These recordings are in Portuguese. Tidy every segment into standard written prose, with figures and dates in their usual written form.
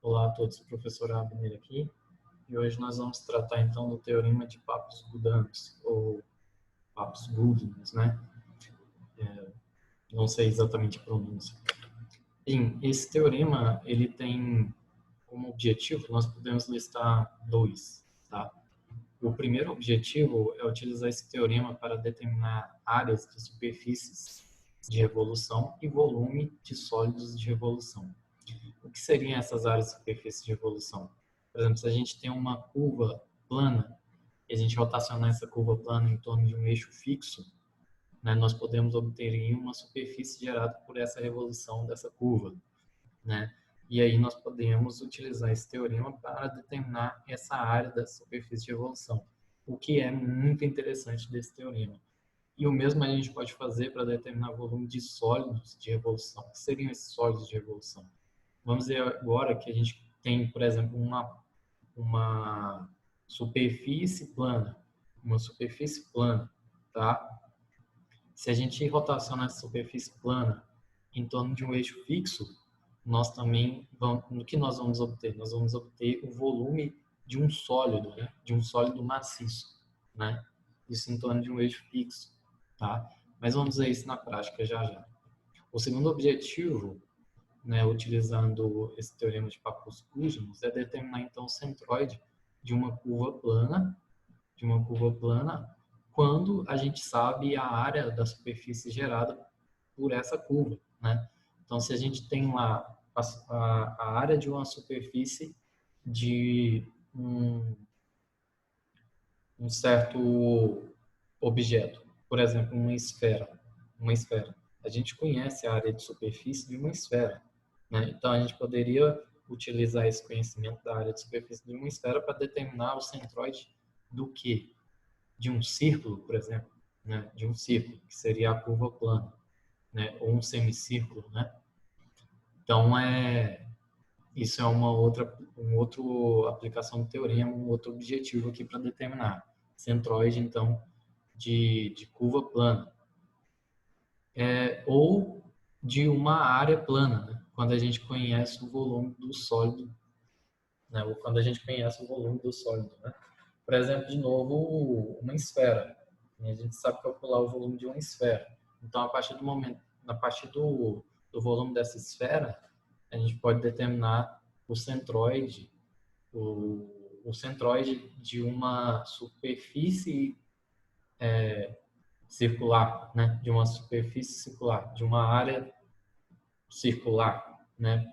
Olá a todos, professor Abner aqui, e hoje nós vamos tratar então do teorema de Papus-Guddanos, ou Papus-Guddanos, né? Não sei exatamente a pronúncia. Bem, esse teorema, ele tem como objetivo, nós podemos listar dois, tá? O primeiro objetivo é utilizar esse teorema para determinar áreas de superfícies de revolução e volume de sólidos de revolução. O que seriam essas áreas de superfície de revolução? Por exemplo, se a gente tem uma curva plana e a gente rotacionar essa curva plana em torno de um eixo fixo, né, nós podemos obter uma superfície gerada por essa revolução dessa curva, né? E aí nós podemos utilizar esse teorema para determinar essa área da superfície de revolução, o que é muito interessante desse teorema. E o mesmo a gente pode fazer para determinar o volume de sólidos de revolução. O que seriam esses sólidos de revolução? Vamos ver agora que a gente tem, por exemplo, uma superfície plana, tá? Se a gente rotacionar essa superfície plana em torno de um eixo fixo, nós também vamos, o que nós vamos obter? Nós vamos obter o volume de um sólido, né? De um sólido maciço, né? Isso em torno de um eixo fixo, tá? Mas vamos ver isso na prática já já. O segundo objetivo, né, utilizando esse teorema de Papus-Guddanos, é determinar então o centroide de uma curva plana, quando a gente sabe a área da superfície gerada por essa curva, né? Então, se a gente tem lá a área de uma superfície de um certo objeto, por exemplo, uma esfera. A gente conhece a área de superfície de uma esfera, né? Então, a gente poderia utilizar esse conhecimento da área de superfície de uma esfera para determinar o centroide do quê? De um círculo, por exemplo, né? De um círculo, que seria a curva plana, né? Ou um semicírculo, né? Então, isso é uma outra aplicação do teorema, um outro objetivo aqui para determinar centroide, então, de curva plana. Ou de uma área plana, né? Quando a gente conhece o volume do sólido, né? Ou quando a gente conhece o volume do sólido, né? Por exemplo, de novo, uma esfera. A gente sabe calcular o volume de uma esfera. Então, a partir do volume dessa esfera, a gente pode determinar o centroide, o centroide de uma superfície circular, né? De uma superfície circular, de uma área circular, né?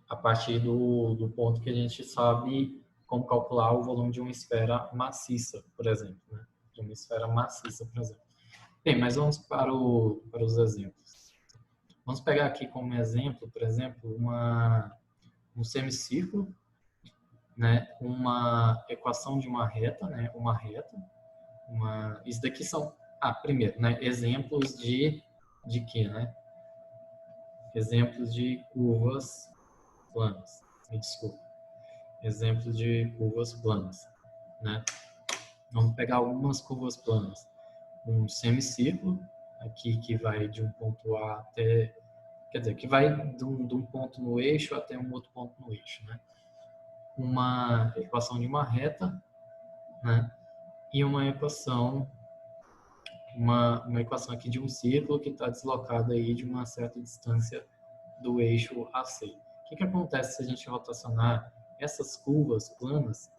A partir do ponto que a gente sabe como calcular o volume de uma esfera maciça, por exemplo, né? De uma esfera maciça, por exemplo. Bem, mas vamos para os exemplos. Vamos pegar aqui como exemplo, por exemplo, um semicírculo, né? Uma equação de uma reta, né? Isso daqui são, primeiro, né? Exemplos de quê, né? Exemplos de curvas planas. Me desculpa. Exemplos de curvas planas, né? Vamos pegar algumas curvas planas. Um semicírculo, aqui que vai de um ponto A até... Quer dizer, que vai de um ponto no eixo até um outro ponto no eixo, né? Uma equação de uma reta, né? E uma equação aqui de um círculo que está deslocado aí de uma certa distância do eixo AC. O que acontece se a gente rotacionar essas curvas planas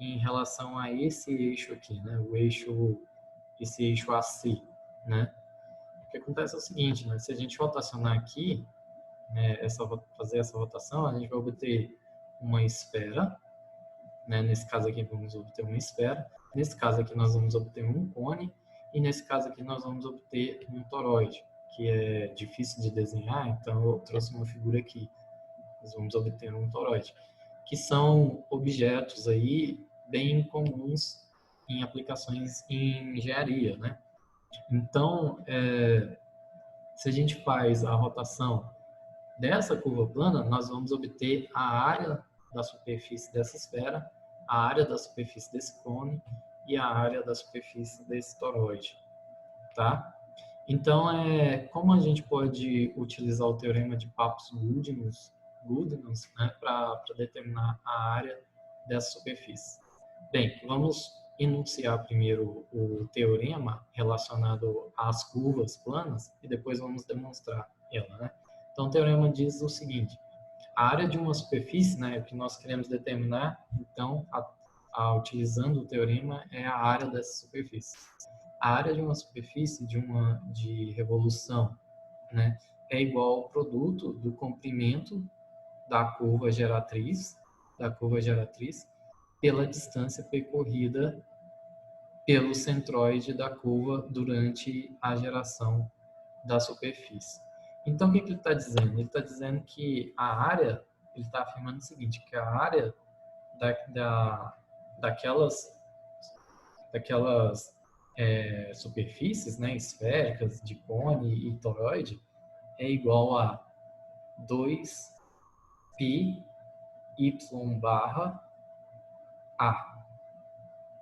em relação a esse eixo aqui, né? Esse eixo AC, né? O que acontece é o seguinte, né? Se a gente rotacionar aqui, né, fazer essa rotação, a gente vai obter uma esfera, né? Nesse caso aqui vamos obter uma esfera, nesse caso aqui nós vamos obter um cone, e nesse caso aqui nós vamos obter um toroide, que é difícil de desenhar, então eu trouxe uma figura aqui. Nós vamos obter um toroide, que são objetos aí bem comuns em aplicações em engenharia, né? Então, se a gente faz a rotação dessa curva plana, nós vamos obter a área da superfície dessa esfera, a área da superfície desse cone e a área da superfície desse toroide, tá? Então, como a gente pode utilizar o teorema de Papus-Guddanos Goodenough, né, para determinar a área dessa superfície. Bem, vamos enunciar primeiro o teorema relacionado às curvas planas e depois vamos demonstrar ela, né? Então, o teorema diz o seguinte: a área de uma superfície, né, que nós queremos determinar, então, utilizando o teorema, é a área dessa superfície. A área de uma superfície de revolução, né, é igual ao produto do comprimento da curva geratriz, pela distância percorrida pelo centroide da curva durante a geração da superfície. Então, o que ele está dizendo? Ele está dizendo que a área, ele está afirmando o seguinte, que a área daquelas superfícies, né, esféricas, de cone e toroide, é igual a 2π y barra A.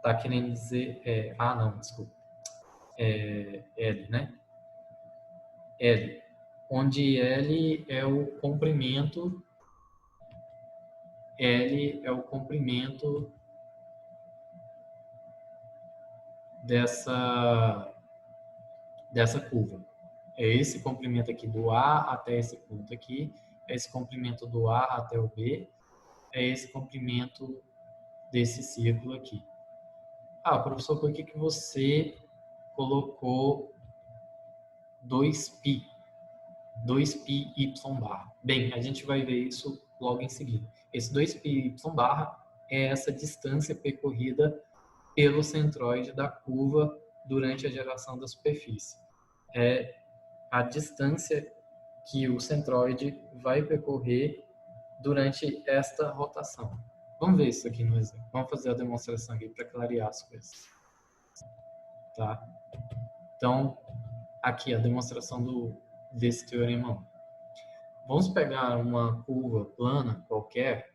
Tá querendo dizer... não, desculpa. L, né? L. Onde L é o comprimento... L é o comprimento dessa curva. É esse comprimento aqui do A até esse ponto aqui, é esse comprimento do A até o B, é esse comprimento desse círculo aqui. Ah, professor, por que você colocou 2π? 2π y barra. Bem, a gente vai ver isso logo em seguida. Esse 2π y barra é essa distância percorrida pelo centroide da curva durante a geração da superfície. É a distância que o centroide vai percorrer durante esta rotação. Vamos ver isso aqui no exemplo. Vamos fazer a demonstração aqui para clarear as coisas. Tá? Então, aqui a demonstração desse teorema 1. Vamos pegar uma curva plana qualquer,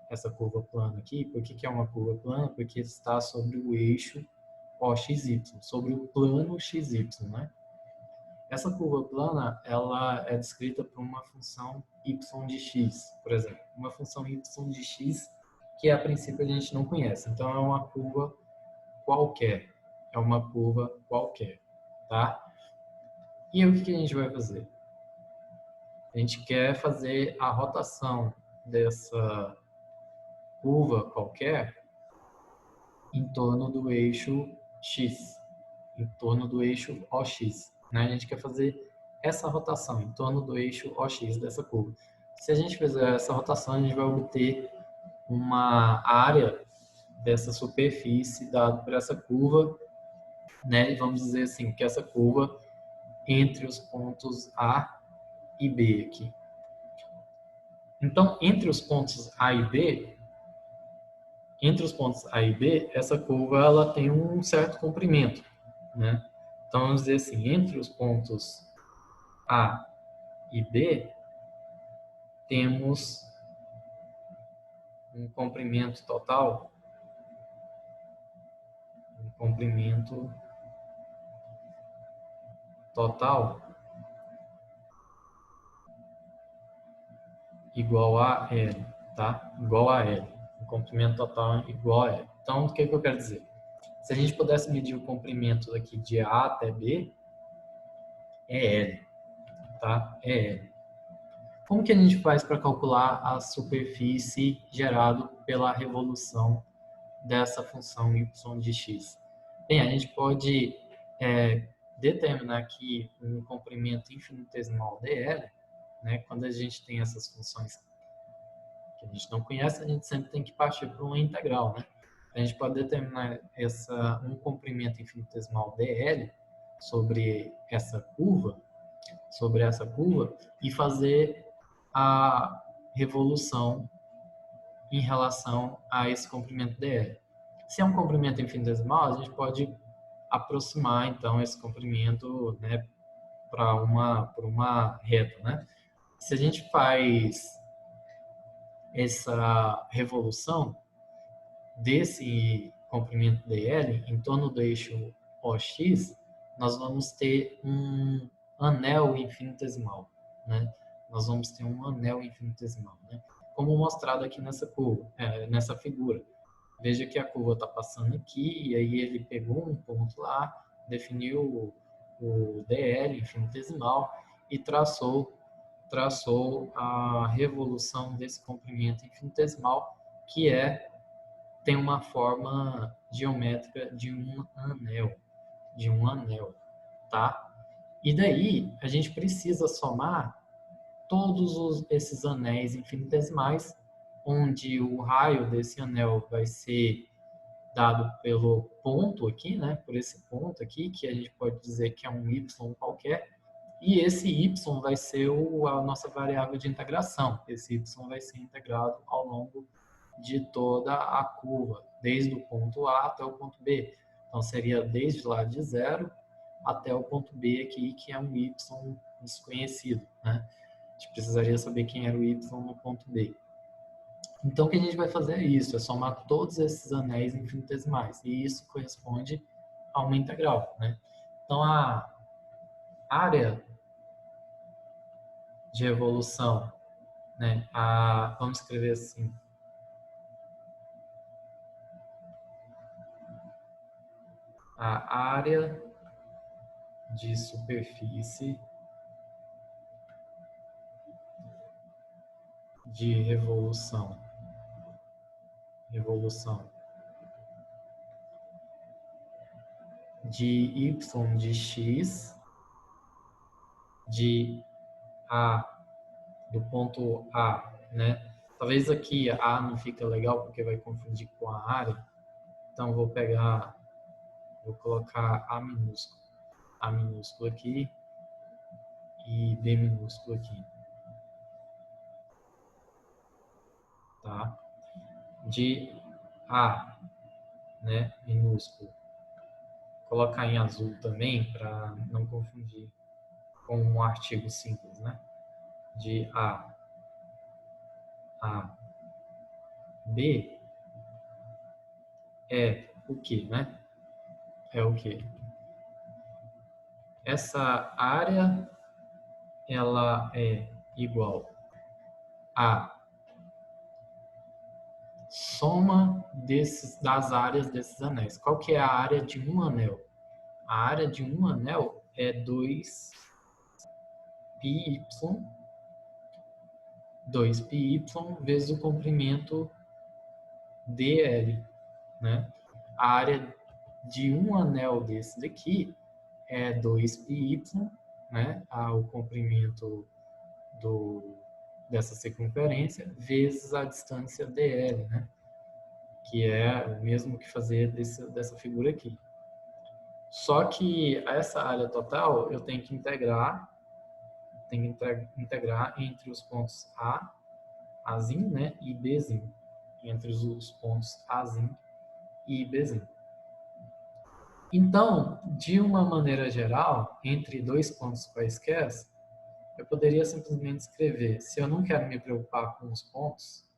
essa curva plana aqui. Por que é uma curva plana? Porque está sobre o eixo OXY, sobre o plano XY, né? Essa curva plana, ela é descrita por uma função y de x, por exemplo. Uma função y de x que a princípio a gente não conhece. Então, é uma curva qualquer. É uma curva qualquer, tá? E o que a gente vai fazer? A gente quer fazer a rotação dessa curva qualquer em torno do eixo x, em torno do eixo OX, né? A gente quer fazer essa rotação em torno do eixo OX dessa curva. Se a gente fizer essa rotação, a gente vai obter uma área dessa superfície dada por essa curva, né? E vamos dizer assim, que essa curva entre os pontos A e B aqui. Então, entre os pontos A e B, essa curva ela tem um certo comprimento, né? Então, vamos dizer assim, entre os pontos A e B, temos um comprimento total, igual a L, tá? Igual a L. O comprimento total igual a L. Então, o que eu quero dizer? Se a gente pudesse medir o comprimento aqui de A até B, é L, tá? É L. Como que a gente faz para calcular a superfície gerada pela revolução dessa função y de x? Bem, a gente pode determinar aqui um comprimento infinitesimal dl, né? Quando a gente tem essas funções que a gente não conhece, a gente sempre tem que partir para uma integral, né? A gente pode determinar um comprimento infinitesimal dl sobre essa curva, e fazer a revolução em relação a esse comprimento dl. Se é um comprimento infinitesimal, a gente pode aproximar então esse comprimento, né, para uma reta, né? Se a gente faz essa revolução desse comprimento dl em torno do eixo OX, nós vamos ter um anel infinitesimal, né? nós vamos ter um anel infinitesimal, né? Como mostrado aqui nessa curva, nessa figura. Veja que a curva está passando aqui, e aí ele pegou um ponto lá, definiu o DL infinitesimal e traçou a revolução desse comprimento infinitesimal, que tem uma forma geométrica de um anel, tá? E daí a gente precisa somar todos esses anéis infinitesimais, onde o raio desse anel vai ser dado pelo ponto aqui, né? Por esse ponto aqui, que a gente pode dizer que é um y qualquer, e esse y vai ser a nossa variável de integração. Esse y vai ser integrado ao longo de toda a curva, desde o ponto A até o ponto B. Então, seria desde lá de zero até o ponto B aqui, que é um y desconhecido, né? A gente precisaria saber quem era o y no ponto B. Então, o que a gente vai fazer é isso, é somar todos esses anéis infinitesimais, e isso corresponde a uma integral, né? Então, a área de revolução, né? Vamos escrever assim, a área de superfície de revolução de y de x de A, do ponto A, né? Talvez aqui A não fica legal porque vai confundir com a área, então vou colocar A minúsculo aqui e B minúsculo aqui, tá? De A, né, minúsculo. Colocar em azul também para não confundir com um artigo simples, né? De A B é o que, né? É o que? Essa área, ela é igual a soma das áreas desses anéis. Qual que é a área de um anel? A área de um anel é 2πy vezes o comprimento dl, né? A área de um anel desse daqui é 2πy, né? O comprimento dessa circunferência, vezes a distância dl, né? Que é o mesmo que fazer dessa figura aqui. Só que essa área total eu tenho que integrar entre os pontos Azinho, né, e Bzinho. Entre os pontos Azinho e Bzinho. Então, de uma maneira geral, entre dois pontos quaisquer, eu poderia simplesmente escrever, se eu não quero me preocupar com os pontos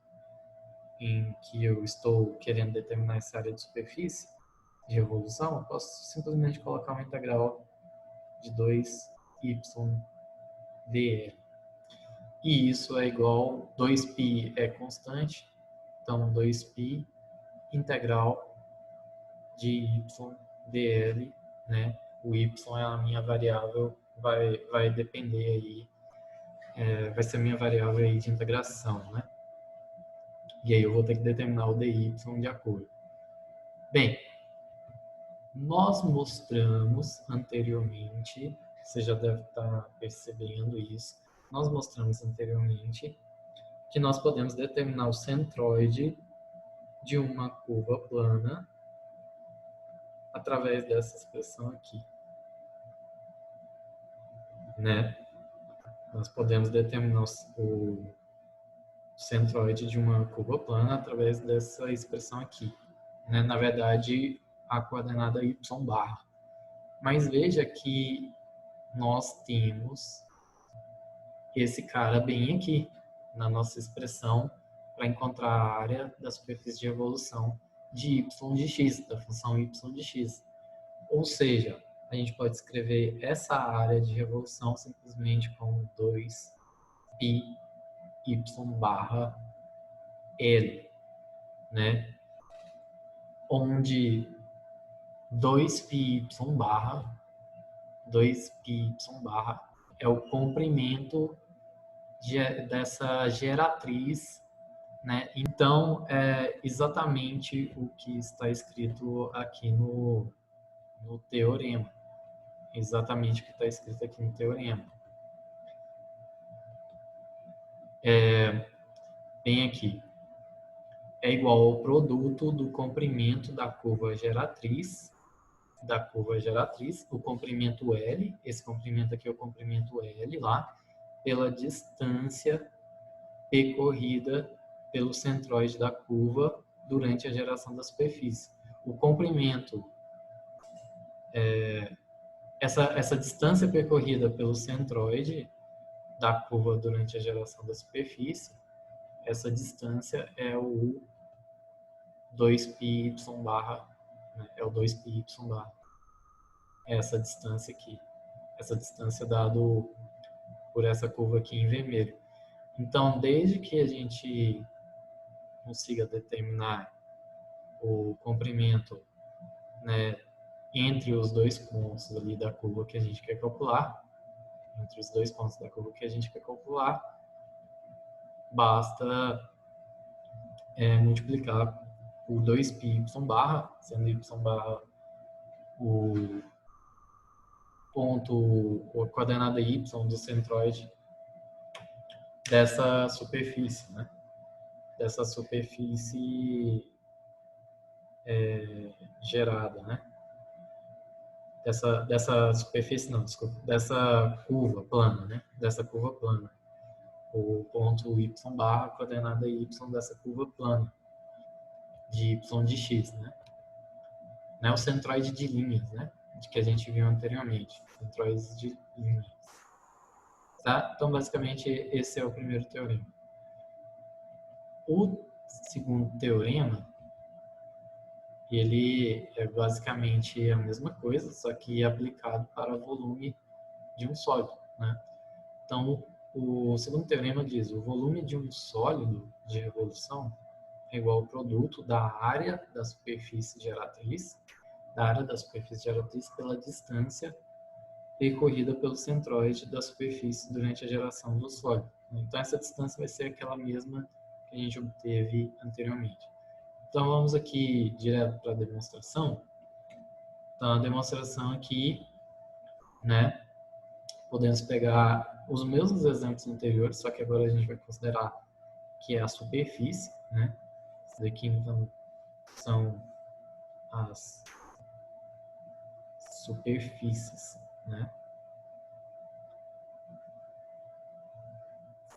em que eu estou querendo determinar essa área de superfície de revolução, eu posso simplesmente colocar uma integral de 2y dl. E isso é igual, 2π é constante, então 2π integral de y dl, né? O y é a minha variável, vai depender aí, vai ser a minha variável aí de integração, né? E aí eu vou ter que determinar o dy de acordo. Bem, nós mostramos anteriormente, você já deve estar percebendo isso, nós mostramos anteriormente que nós podemos determinar o centroide de uma curva plana através dessa expressão aqui, né? Nós podemos determinar o centroide de uma curva plana através dessa expressão aqui, né? Na verdade, a coordenada y bar. Mas veja que nós temos esse cara bem aqui na nossa expressão para encontrar a área da superfície de revolução de y de x, da função y de x. Ou seja, a gente pode escrever essa área de revolução simplesmente como 2 πy barra L, né? Onde 2πy barra é o comprimento dessa geratriz, né? Então, é exatamente o que está escrito aqui no teorema. Exatamente o que está escrito aqui no teorema. Bem aqui. É igual ao produto do comprimento da curva geratriz, o comprimento L, esse comprimento aqui é o comprimento L lá, pela distância percorrida pelo centroide da curva durante a geração da superfície. O comprimento, essa distância percorrida pelo centroide da curva durante a geração da superfície, essa distância é o 2πy barra, né? É o 2πy barra. É essa distância aqui. Essa distância dado por essa curva aqui em vermelho. Então, desde que a gente consiga determinar o comprimento, né, entre os dois pontos ali da curva que a gente quer calcular, basta multiplicar por 2πy barra, sendo y barra o ponto, a coordenada y do centroide dessa superfície, né? Dessa superfície gerada, né? Dessa superfície, não, desculpa, dessa curva plana, né? Dessa curva plana. O ponto y barra, a coordenada y dessa curva plana, de y de x, né? Não é o centroide de linhas, né? De que a gente viu anteriormente. Centroides de linhas. Tá? Então, basicamente, esse é o primeiro teorema. O segundo teorema, ele é basicamente a mesma coisa, só que aplicado para o volume de um sólido, né? Então, o segundo teorema diz: o volume de um sólido de revolução é igual ao produto da área da superfície geratriz, pela distância percorrida pelo centroide da superfície durante a geração do sólido. Então, essa distância vai ser aquela mesma que a gente obteve anteriormente. Então, vamos aqui direto para a demonstração. Então, a demonstração aqui, né, podemos pegar os mesmos exemplos anteriores, só que agora a gente vai considerar que é a superfície, né? Isso daqui, então, são as superfícies, né?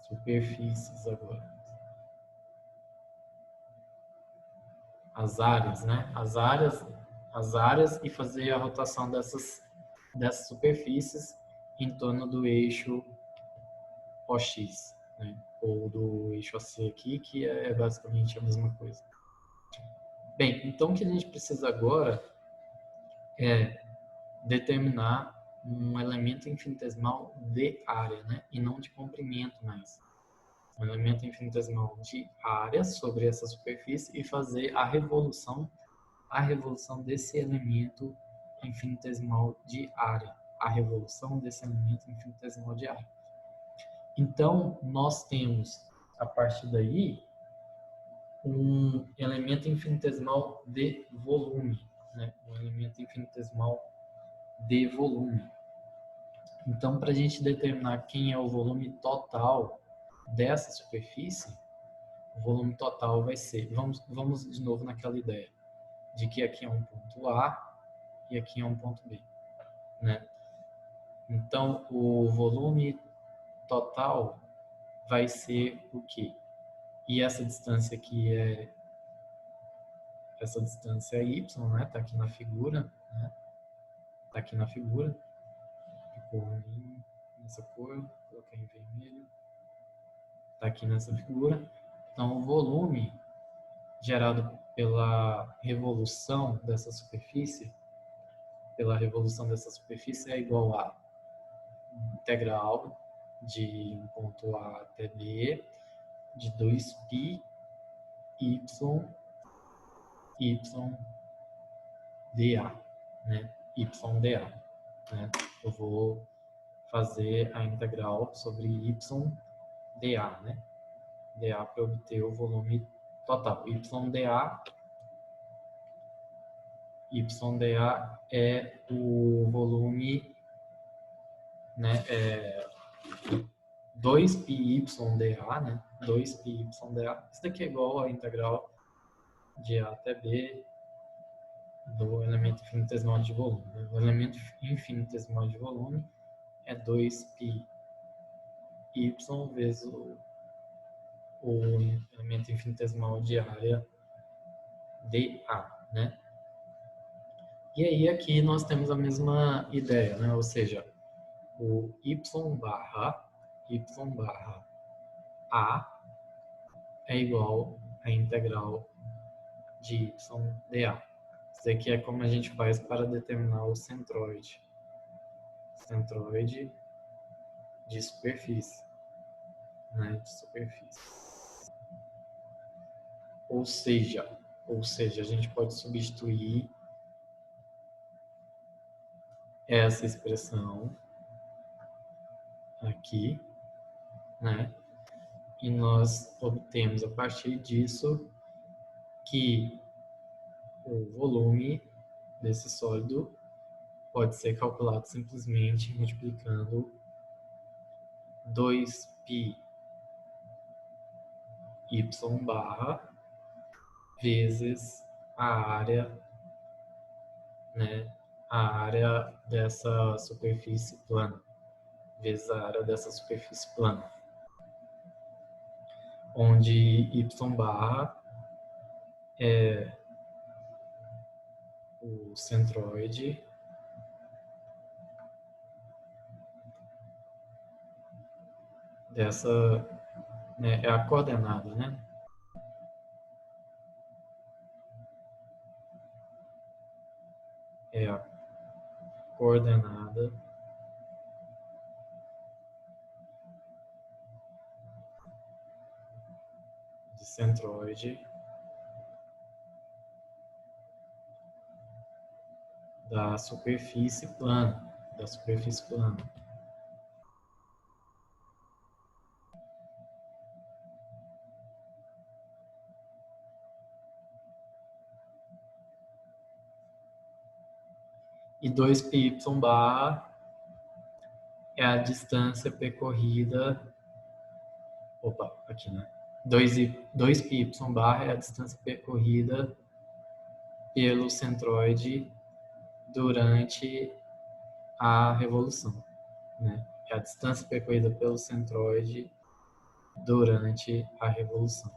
Superfícies agora. As áreas, né? As áreas e fazer a rotação dessas superfícies em torno do eixo OX, né? Ou do eixo AC aqui, que é basicamente a mesma coisa. Bem, então o que a gente precisa agora é determinar um elemento infinitesimal de área, né? E não de comprimento mais. Um elemento infinitesimal de área sobre essa superfície e fazer a revolução desse elemento infinitesimal de área. Então, nós temos, a partir daí, um elemento infinitesimal de volume, né? Um elemento infinitesimal de volume. Então, para a gente determinar quem é o volume total dessa superfície, o volume total vai ser... Vamos de novo naquela ideia de que aqui é um ponto A e aqui é um ponto B, né? Então, o volume total vai ser o quê? E essa distância aqui é essa distância y, né? Tá aqui na figura, né? Tá aqui na figura. Ficou nessa cor, coloquei em vermelho. Tá aqui nessa figura. Então, o volume gerado pela revolução dessa superfície, é igual a integral de um ponto A até B de 2π y dA, né? YdA, né? Eu vou fazer a integral sobre dA, né? dA para obter o volume total. YdA é o volume, né? 2πydA, né? 2πydA. Isso daqui é igual à integral de A até B do elemento infinitesimal de volume. Né? O elemento infinitesimal de volume é 2πy vezes o elemento infinitesimal de área dA, né? E aí aqui nós temos a mesma ideia, né? Ou seja, o y barra A é igual à integral de dA. Isso aqui é como a gente faz para determinar o centroide de superfície, né? De superfície. Ou seja, a gente pode substituir essa expressão aqui, né? E nós obtemos a partir disso que o volume desse sólido pode ser calculado simplesmente multiplicando 2πy barra vezes a área, né? A área dessa superfície plana, vezes a área dessa superfície plana, onde y barra é o centroide dessa, né, é a coordenada, né? É a coordenada de centroide da superfície plana, E 2πy barra é a distância percorrida, aqui, né? 2πy barra é a distância percorrida pelo centroide durante a revolução, né? É a distância percorrida pelo centroide durante a revolução,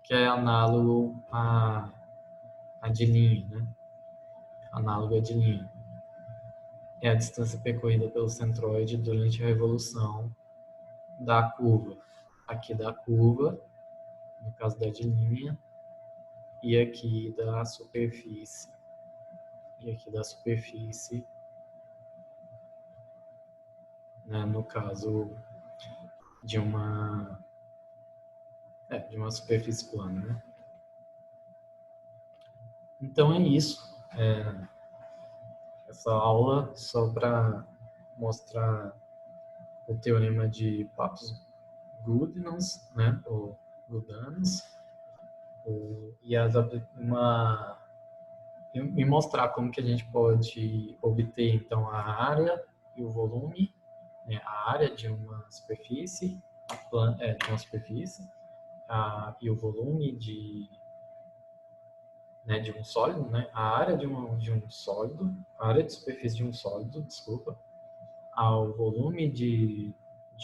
que é análogo a de linha, né? Análogo a de linha. É a distância percorrida pelo centroide durante a revolução da curva. Aqui da curva, no caso da de linha, e aqui da superfície. Né, no caso de uma superfície plana, né? Então é isso. Essa aula só para mostrar o teorema de Papst-Goudens, né? Ou Goudanes, e mostrar como que a gente pode obter então a área e o volume, né? A área de uma superfície, e o volume de um sólido, né? A área de um sólido, a área de superfície de um sólido, desculpa, ao volume de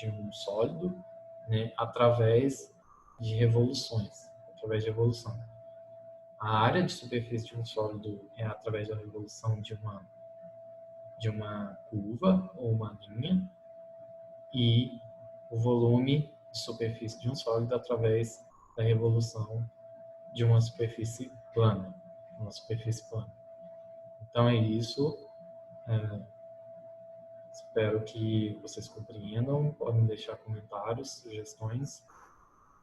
um sólido, né? Através de revoluções, revolução. A área de superfície de um sólido é através da revolução de uma curva ou uma linha, e o volume de superfície de um sólido através da revolução de uma superfície plana. Então é isso. Espero que vocês compreendam, podem deixar comentários, sugestões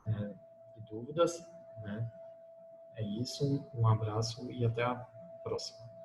e dúvidas, né? É isso, um abraço e até a próxima.